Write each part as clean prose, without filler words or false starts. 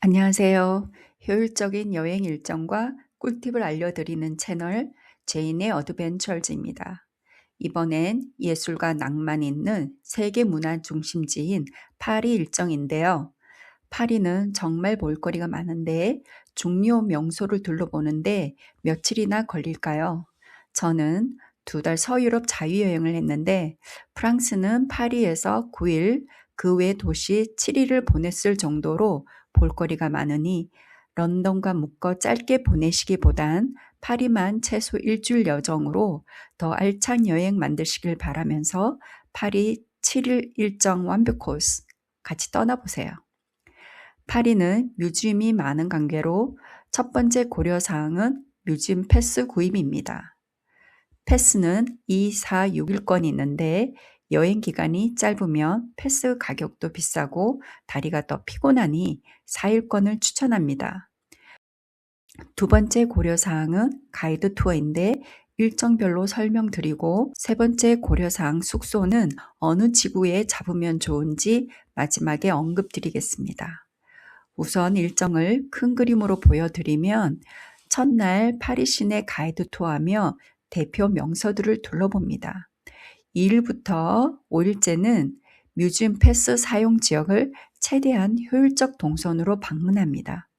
안녕하세요. 효율적인 여행 일정과 꿀팁을 알려드리는 채널 제인의 어드벤처즈입니다. 이번엔 예술과 낭만이 있는 세계 문화 중심지인 파리 일정인데요. 파리는 정말 볼거리가 많은데 중요 명소를 둘러보는데 며칠이나 걸릴까요? 저는 2달 서유럽 자유여행을 했는데 프랑스는 파리에서 9일, 그 외 도시 7일을 보냈을 정도로 볼거리가 많으니 런던과 묶어 짧게 보내시기보단 파리만 최소 일주일 여정으로 더 알찬 여행 만드시길 바라면서 파리 7일 일정 완벽 코스 같이 떠나보세요. 파리는 뮤지엄이 많은 관계로 첫 번째 고려사항은 뮤지엄 패스 구입입니다. 패스는 2, 4, 6일권이 있는데 여행 기간이 짧으면 패스 가격도 비싸고 다리가 더 피곤하니 4일권을 추천합니다. 두 번째 고려사항은 가이드 투어인데 일정별로 설명드리고 세 번째 고려사항 숙소는 어느 지구에 잡으면 좋은지 마지막에 언급드리겠습니다. 우선 일정을 큰 그림으로 보여드리면 첫날 파리 시내 가이드 투어하며 대표 명소들을 둘러봅니다. 2일부터 5일째는 뮤지엄 패스 사용 지역을 최대한 효율적 동선으로 방문합니다.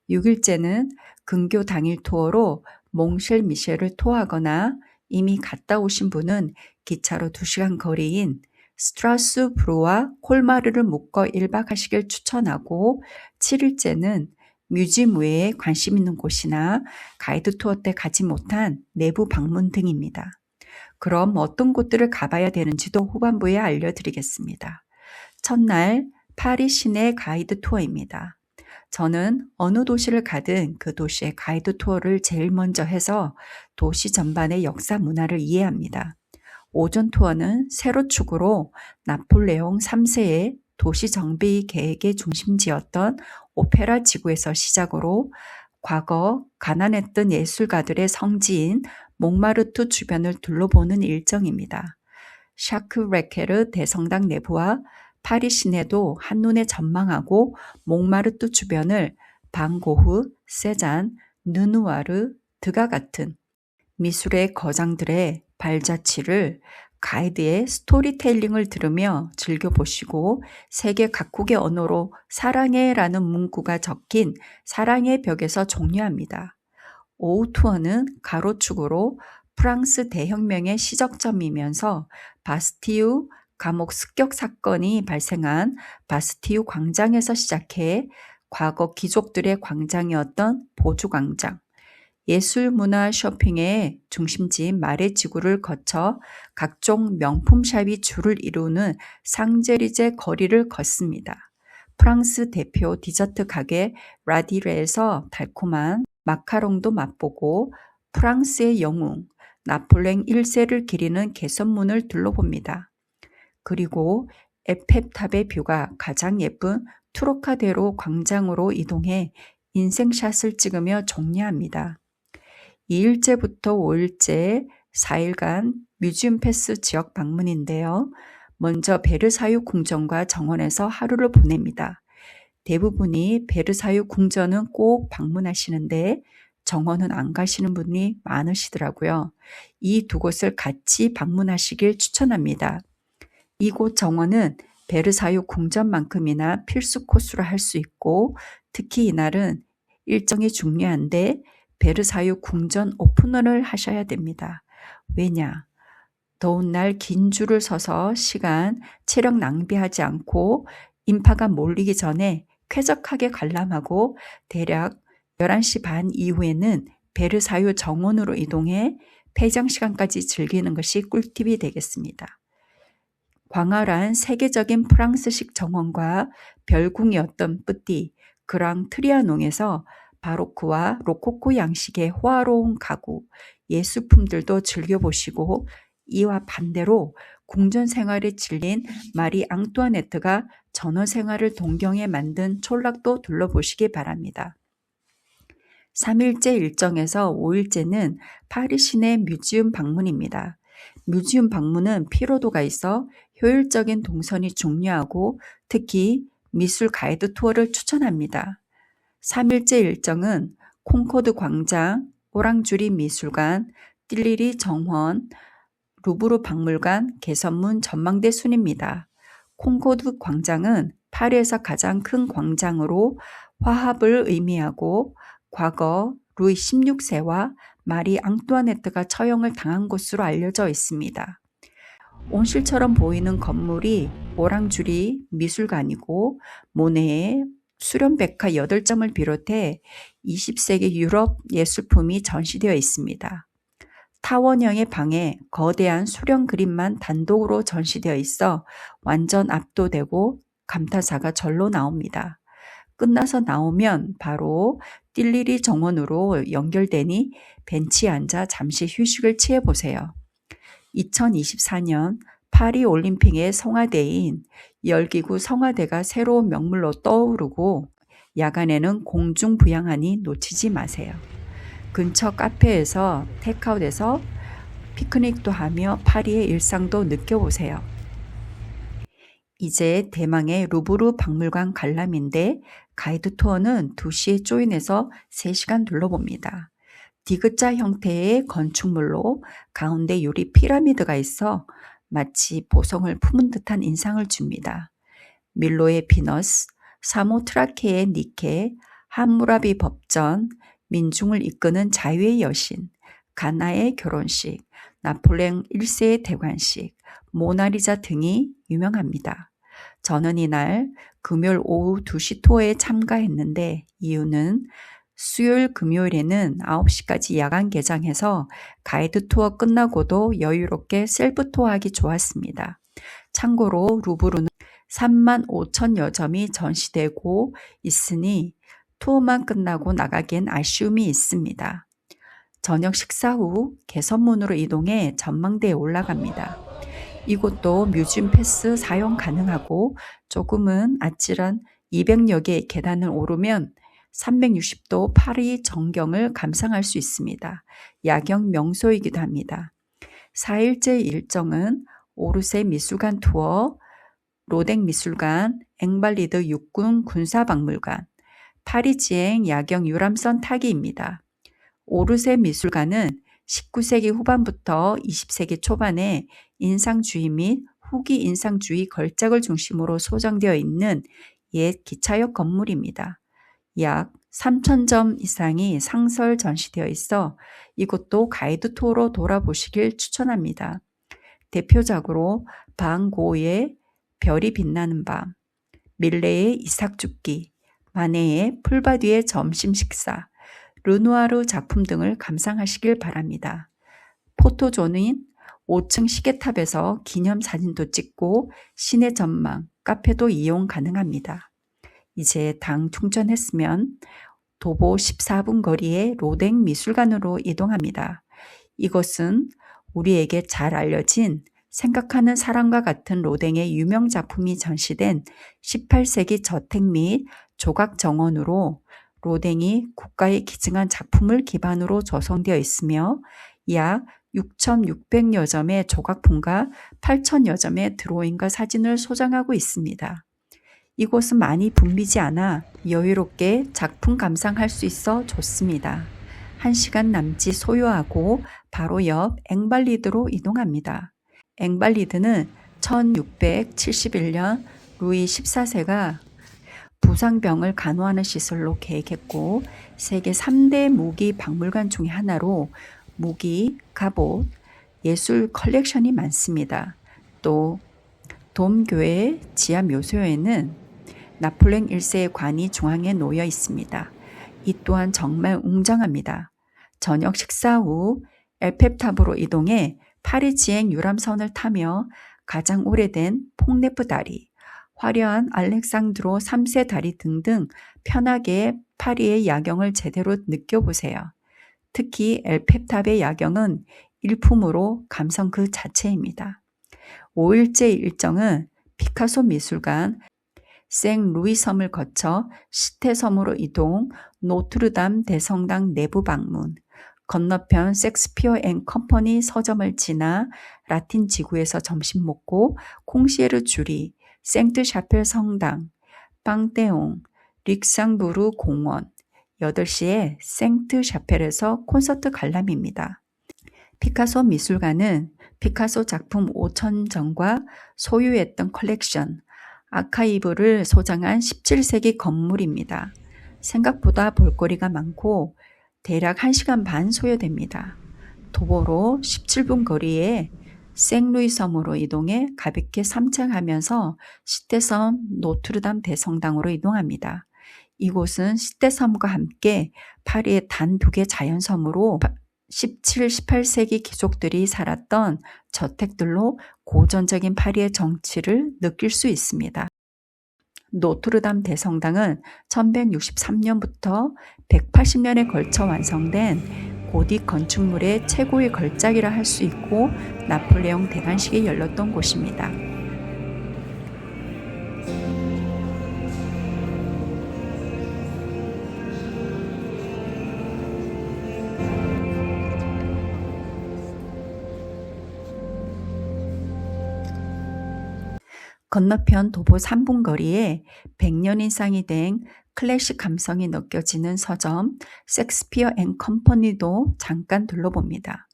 6일째는 근교 당일 투어로 몽쉘 미셸을 투어하거나 이미 갔다 오신 분은 기차로 2시간 거리인 스트라스부르와 콜마르를 묶어 1박 하시길 추천하고 7일째는 뮤지엄 외에 관심 있는 곳이나 가이드 투어 때 가지 못한 내부 방문 등입니다. 그럼 어떤 곳들을 가봐야 되는지도 후반부에 알려드리겠습니다. 첫날 파리 시내 가이드 투어입니다. 저는 어느 도시를 가든 그 도시의 가이드 투어를 제일 먼저 해서 도시 전반의 역사 문화를 이해합니다. 오전 투어는 세로축으로 나폴레옹 3세의 도시 정비 계획의 중심지였던 오페라 지구에서 시작으로 과거 가난했던 예술가들의 성지인 몽마르트 주변을 둘러보는 일정입니다. 샤크 레케르 대성당 내부와 파리 시내도 한눈에 전망하고 몽마르트 주변을 반 고흐, 세잔, 느누아르, 드가 같은 미술의 거장들의 발자취를 가이드의 스토리텔링을 들으며 즐겨보시고 세계 각국의 언어로 사랑해라는 문구가 적힌 사랑의 벽에서 종료합니다. 오후 투어는 가로축으로 프랑스 대혁명의 시작점이면서 바스티유 감옥 습격 사건이 발생한 바스티유 광장에서 시작해 과거 귀족들의 광장이었던 보주 광장, 예술 문화 쇼핑의 중심지인 마레 지구를 거쳐 각종 명품샵이 줄을 이루는 상제리제 거리를 걷습니다. 프랑스 대표 디저트 가게 라디레에서 달콤한 마카롱도 맛보고 프랑스의 영웅 나폴레옹 1세를 기리는 개선문을 둘러봅니다. 그리고 에펠탑의 뷰가 가장 예쁜 트로카데로 광장으로 이동해 인생샷을 찍으며 종료합니다. 2일째부터 5일째 4일간 뮤지엄 패스 지역 방문인데요. 먼저 베르사유 궁전과 정원에서 하루를 보냅니다. 대부분이 베르사유 궁전은 꼭 방문하시는데 정원은 안 가시는 분이 많으시더라고요. 이 두 곳을 같이 방문하시길 추천합니다. 이곳 정원은 베르사유 궁전만큼이나 필수 코스로 할 수 있고 특히 이날은 일정이 중요한데 베르사유 궁전 오픈런을 하셔야 됩니다. 왜냐? 더운 날 긴 줄을 서서 시간, 체력 낭비하지 않고 인파가 몰리기 전에 쾌적하게 관람하고 대략 11시 반 이후에는 베르사유 정원으로 이동해 폐장 시간까지 즐기는 것이 꿀팁이 되겠습니다. 광활한 세계적인 프랑스식 정원과 별궁이었던 뿌띠, 그랑 트리아농에서 바로크와 로코코 양식의 호화로운 가구, 예술품들도 즐겨보시고 이와 반대로 궁전 생활에 질린 마리 앙뚜아네트가 전원 생활을 동경해 만든 촌락도 둘러보시기 바랍니다. 3일째 일정에서 5일째는 파리 시내 뮤지엄 방문입니다. 뮤지엄 방문은 피로도가 있어 효율적인 동선이 중요하고 특히 미술 가이드 투어를 추천합니다. 3일째 일정은 콩코드 광장, 오랑주리 미술관, 띨리리 정원, 루브르 박물관, 개선문 전망대 순입니다. 콩코드 광장은 파리에서 가장 큰 광장으로 화합을 의미하고 과거 루이 16세와 마리 앙뚜아네트가 처형을 당한 곳으로 알려져 있습니다. 온실처럼 보이는 건물이 오랑주리 미술관이고 모네의 수련백화 8점을 비롯해 20세기 유럽 예술품이 전시되어 있습니다. 타원형의 방에 거대한 수련 그림만 단독으로 전시되어 있어 완전 압도되고 감탄사가 절로 나옵니다. 끝나서 나오면 바로 띨리리 정원으로 연결되니 벤치에 앉아 잠시 휴식을 취해보세요. 2024년 파리 올림픽의 성화대인 열기구 성화대가 새로운 명물로 떠오르고 야간에는 공중 부양하니 놓치지 마세요. 근처 카페에서 테이크아웃해서 피크닉도 하며 파리의 일상도 느껴보세요. 이제 대망의 루브르 박물관 관람인데 가이드 투어는 2시에 조인해서 3시간 둘러봅니다. 디귿자 형태의 건축물로 가운데 유리 피라미드가 있어 마치 보석을 품은 듯한 인상을 줍니다. 밀로의 비너스, 사모트라케의 니케, 함무라비 법전, 민중을 이끄는 자유의 여신, 가나의 결혼식, 나폴레옹 1세의 대관식, 모나리자 등이 유명합니다. 저는 이날 금요일 오후 2시 투어에 참가했는데 이유는 수요일 금요일에는 9시까지 야간 개장해서 가이드 투어 끝나고도 여유롭게 셀프 투어하기 좋았습니다. 참고로 루브르는 35,000여 점이 전시되고 있으니 투어만 끝나고 나가기엔 아쉬움이 있습니다. 저녁 식사 후 개선문으로 이동해 전망대에 올라갑니다. 이곳도 뮤지엄 패스 사용 가능하고 조금은 아찔한 200여 개의 계단을 오르면 360도 파리 전경을 감상할 수 있습니다. 야경 명소이기도 합니다. 4일째 일정은 오르세 미술관 투어, 로댕 미술관, 앵발리드 육군 군사박물관, 파리지행 야경 유람선 타기입니다. 오르세 미술관은 19세기 후반부터 20세기 초반에 인상주의 및 후기 인상주의 걸작을 중심으로 소장되어 있는 옛 기차역 건물입니다. 약 3,000점 이상이 상설 전시되어 있어 이곳도 가이드 투어로 돌아보시길 추천합니다. 대표작으로 방 고흐의 별이 빛나는 밤, 밀레의 이삭 죽기, 마네의 풀바디의 점심 식사, 르누아르 작품 등을 감상하시길 바랍니다. 포토존인 5층 시계탑에서 기념사진도 찍고 시내 전망, 카페도 이용 가능합니다. 이제 당 충전했으면 도보 14분 거리의 로댕 미술관으로 이동합니다. 이곳은 우리에게 잘 알려진 생각하는 사람과 같은 로댕의 유명 작품이 전시된 18세기 저택 및 조각 정원으로 로댕이 국가에 기증한 작품을 기반으로 조성되어 있으며 약 6,600여 점의 조각품과 8,000여 점의 드로잉과 사진을 소장하고 있습니다. 이곳은 많이 붐비지 않아 여유롭게 작품 감상할 수 있어 좋습니다. 1시간 남짓 소요하고 바로 옆 앵발리드로 이동합니다. 앵발리드는 1671년 루이 14세가 부상병을 간호하는 시설로 계획했고 세계 3대 무기 박물관 중의 하나로 무기, 갑옷, 예술 컬렉션이 많습니다. 또 돔교회 지하 묘소에는 나폴레옹 1세의 관이 중앙에 놓여 있습니다. 이 또한 정말 웅장합니다. 저녁 식사 후 엘페탑으로 이동해 파리 지행 유람선을 타며 가장 오래된 퐁네프 다리, 화려한 알렉산드로 3세 다리 등등 편하게 파리의 야경을 제대로 느껴보세요. 특히 엘페탑의 야경은 일품으로 감성 그 자체입니다. 5일째 일정은 피카소 미술관, 생루이 섬을 거쳐 시테 섬으로 이동, 노트르담 대성당 내부 방문, 건너편 섹스피어 앤 컴퍼니 서점을 지나 라틴 지구에서 점심 먹고 콩시에르 주리, 생트 샤펠 성당, 빵테옹, 릭상부르 공원 8시에 생트 샤펠에서 콘서트 관람입니다. 피카소 미술관은 피카소 작품 5,000점과 소유했던 컬렉션, 아카이브를 소장한 17세기 건물입니다. 생각보다 볼거리가 많고 대략 1시간 반 소요됩니다. 도보로 17분 거리에 생루이 섬으로 이동해 가볍게 산책하면서 시대섬 노트르담 대성당으로 이동합니다. 이곳은 시대섬과 함께 파리의 단 2개 자연섬으로 17, 18세기 귀족들이 살았던 저택들로 고전적인 파리의 정치를 느낄 수 있습니다. 노트르담 대성당은 1163년부터 180년에 걸쳐 완성된 고딕 건축물의 최고의 걸작이라 할 수 있고 나폴레옹 대관식이 열렸던 곳입니다. 건너편 도보 3분 거리에 100년 이상이 된 클래식 감성이 느껴지는 서점 섹스피어 앤 컴퍼니도 잠깐 둘러봅니다.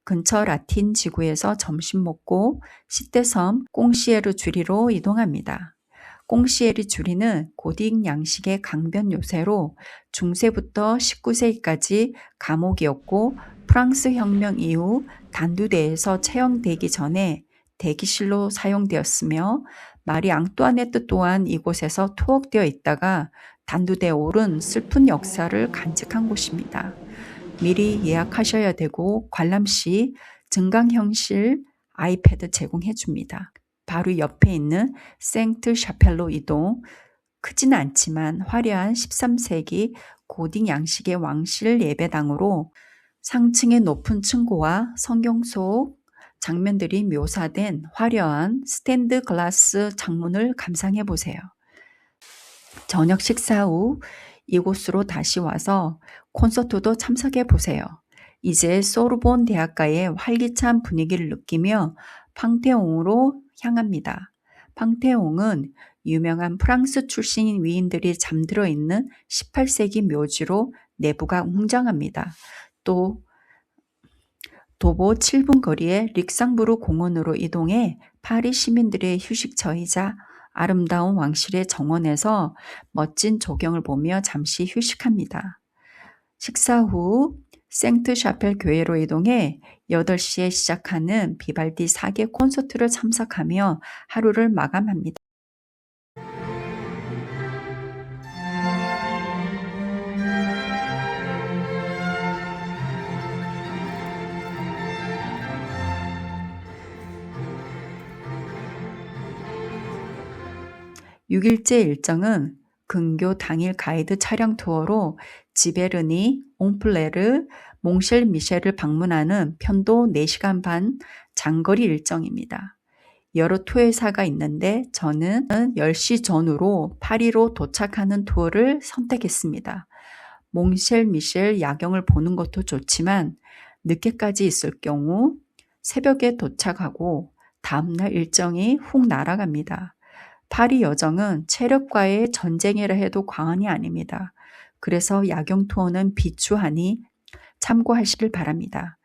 근처 라틴 지구에서 점심 먹고 시대섬 꽁시에르 주리로 이동합니다. 꽁시에르 주리는 고딕 양식의 강변 요새로 중세부터 19세기까지 감옥이었고 프랑스 혁명 이후 단두대에서 채용되기 전에 대기실로 사용되었으며 마리 앙뚜아네트 또한 이곳에서 투옥되어 있다가 단두대에 오른 슬픈 역사를 간직한 곳입니다. 미리 예약하셔야 되고 관람 시 증강현실 아이패드 제공해 줍니다. 바로 옆에 있는 생트 샤펠로 이동. 크지는 않지만 화려한 13세기 고딕 양식의 왕실 예배당으로 상층의 높은 층고와 성경 속 장면들이 묘사된 화려한 스탠드 글라스 창문을 감상해 보세요. 저녁 식사 후 이곳으로 다시 와서 콘서트도 참석해 보세요. 이제 소르본 대학가의 활기찬 분위기를 느끼며 팡테옹으로 향합니다. 팡테옹은 유명한 프랑스 출신인 위인들이 잠들어 있는 18세기 묘지로 내부가 웅장합니다. 또 도보 7분 거리의 릭상부르 공원으로 이동해 파리 시민들의 휴식처이자 아름다운 왕실의 정원에서 멋진 조경을 보며 잠시 휴식합니다. 식사 후 생트 샤펠 교회로 이동해 8시에 시작하는 비발디 4개 콘서트를 참석하며 하루를 마감합니다. (6일째) 일정은 근교 당일 가이드 차량 투어로 지베르니, 옹플레르, 몽쉘 미셸을 방문하는 편도 4시간 반 장거리 일정입니다. 여러 투어사가 있는데 저는 10시 전후로 파리로 도착하는 투어를 선택했습니다. 몽쉘 미셸 야경을 보는 것도 좋지만 늦게까지 있을 경우 새벽에 도착하고 다음날 일정이 훅 날아갑니다. 파리 여정은 체력과의 전쟁이라 해도 과언이 아닙니다. 그래서 야경 투어는 비추하니 참고하시길 바랍니다.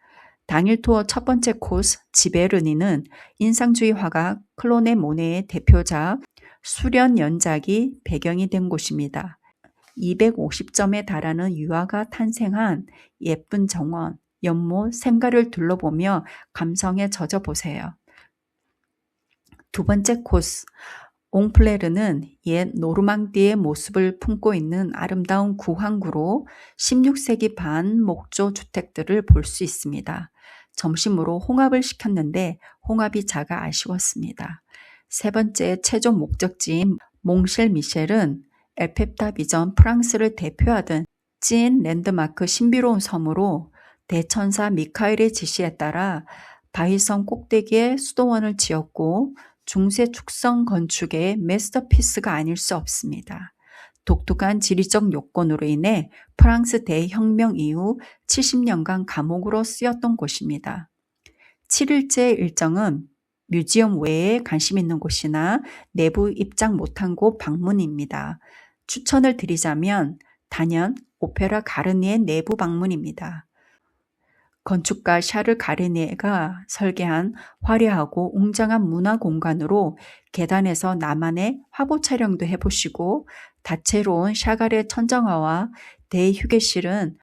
당일 투어 첫 번째 코스 지베르니는 인상주의 화가 클로네 모네의 대표작 수련 연작이 배경이 된 곳입니다. 250점에 달하는 유화가 탄생한 예쁜 정원, 연못, 생가를 둘러보며 감성에 젖어 보세요. 두 번째 코스 옹플레르는 옛 노르망디의 모습을 품고 있는 아름다운 구항구로 16세기 반 목조 주택들을 볼 수 있습니다. 점심으로 홍합을 시켰는데 홍합이 작아 아쉬웠습니다. 세 번째 최종 목적지인 몽쉘 미셸은 에펠탑 이전 프랑스를 대표하던 찐 랜드마크 신비로운 섬으로 대천사 미카엘의 지시에 따라 바위섬 꼭대기에 수도원을 지었고 중세 축성 건축의 마스터피스가 아닐 수 없습니다. 독특한 지리적 요건으로 인해 프랑스 대혁명 이후 70년간 감옥으로 쓰였던 곳입니다. 7일째 일정은 뮤지엄 외에 관심 있는 곳이나 내부 입장 못한 곳 방문입니다. 추천을 드리자면 단연 오페라 가르니에 내부 방문입니다. 건축가 샤를 가르니에가 설계한 화려하고 웅장한 문화 공간으로 계단에서 나만의 화보 촬영도 해보시고 다채로운 샤갈의 천정화와 대휴게실은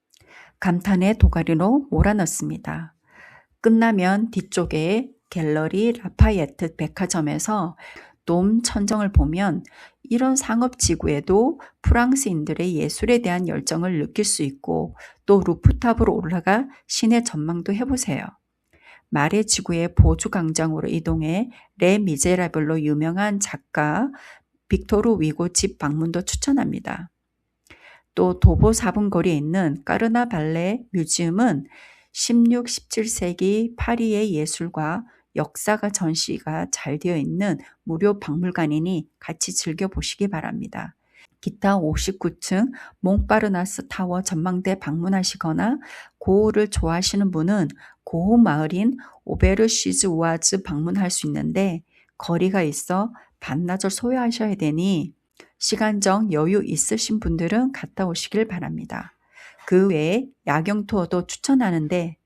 감탄의 도가니로 몰아넣습니다. 끝나면 뒤쪽에 갤러리 라파예트 백화점에서 돔 천정을 보면 이런 상업지구에도 프랑스인들의 예술에 대한 열정을 느낄 수 있고 또 루프탑으로 올라가 시내 전망도 해보세요. 말의 지구의 보주광장으로 이동해 레 미제라블로 유명한 작가 빅토르 위고 집 방문도 추천합니다. 또 도보 4분 거리에 있는 까르나 발레 뮤지엄은 16, 17세기 파리의 예술과 역사가 전시가 잘 되어 있는 무료 박물관이니 같이 즐겨보시기 바랍니다. 기타 59층 몽파르나스 타워 전망대 방문하시거나 고흐를 좋아하시는 분은 고흐 마을인 오베르시즈 우아즈 방문할 수 있는데 거리가 있어 반나절 소요하셔야 되니 시간적 여유 있으신 분들은 갔다 오시길 바랍니다. 그 외에 야경 투어도 추천하는데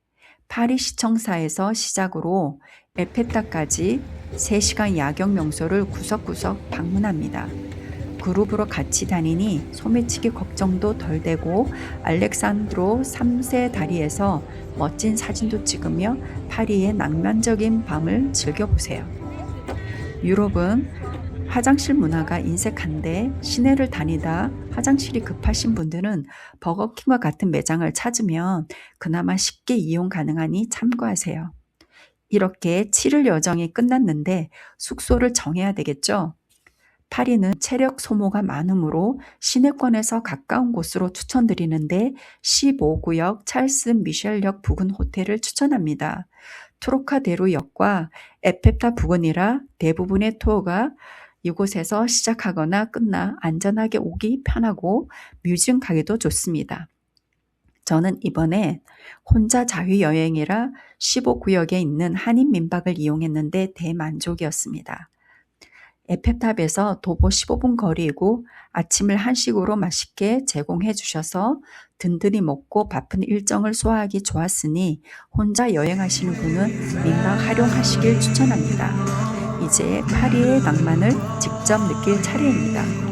파리 시청사에서 시작으로 에펠탑까지 3시간 야경 명소를 구석구석 방문합니다. 그룹으로 같이 다니니 소매치기 걱정도 덜 되고 알렉산드로 3세 다리에서 멋진 사진도 찍으며 파리의 낭만적인 밤을 즐겨보세요. 유럽은 화장실 문화가 인색한데 시내를 다니다 화장실이 급하신 분들은 버거킹과 같은 매장을 찾으면 그나마 쉽게 이용 가능하니 참고하세요. 이렇게 7일 여정이 끝났는데 숙소를 정해야 되겠죠? 파리는 체력 소모가 많으므로 시내권에서 가까운 곳으로 추천드리는데 15구역 찰스 미셸역 부근 호텔을 추천합니다. 트로카데로역과 에펠탑 부근이라 대부분의 투어가 이곳에서 시작하거나 끝나 안전하게 오기 편하고 뮤지엄 가기도 좋습니다. 저는 이번에 혼자 자유여행이라 15구역에 있는 한인 민박을 이용했는데 대만족이었습니다. 에펠탑에서 도보 15분 거리이고 아침을 한식으로 맛있게 제공해 주셔서 든든히 먹고 바쁜 일정을 소화하기 좋았으니 혼자 여행하시는 분은 민박 활용하시길 추천합니다. 이제 파리의 낭만을 직접 느낄 차례입니다.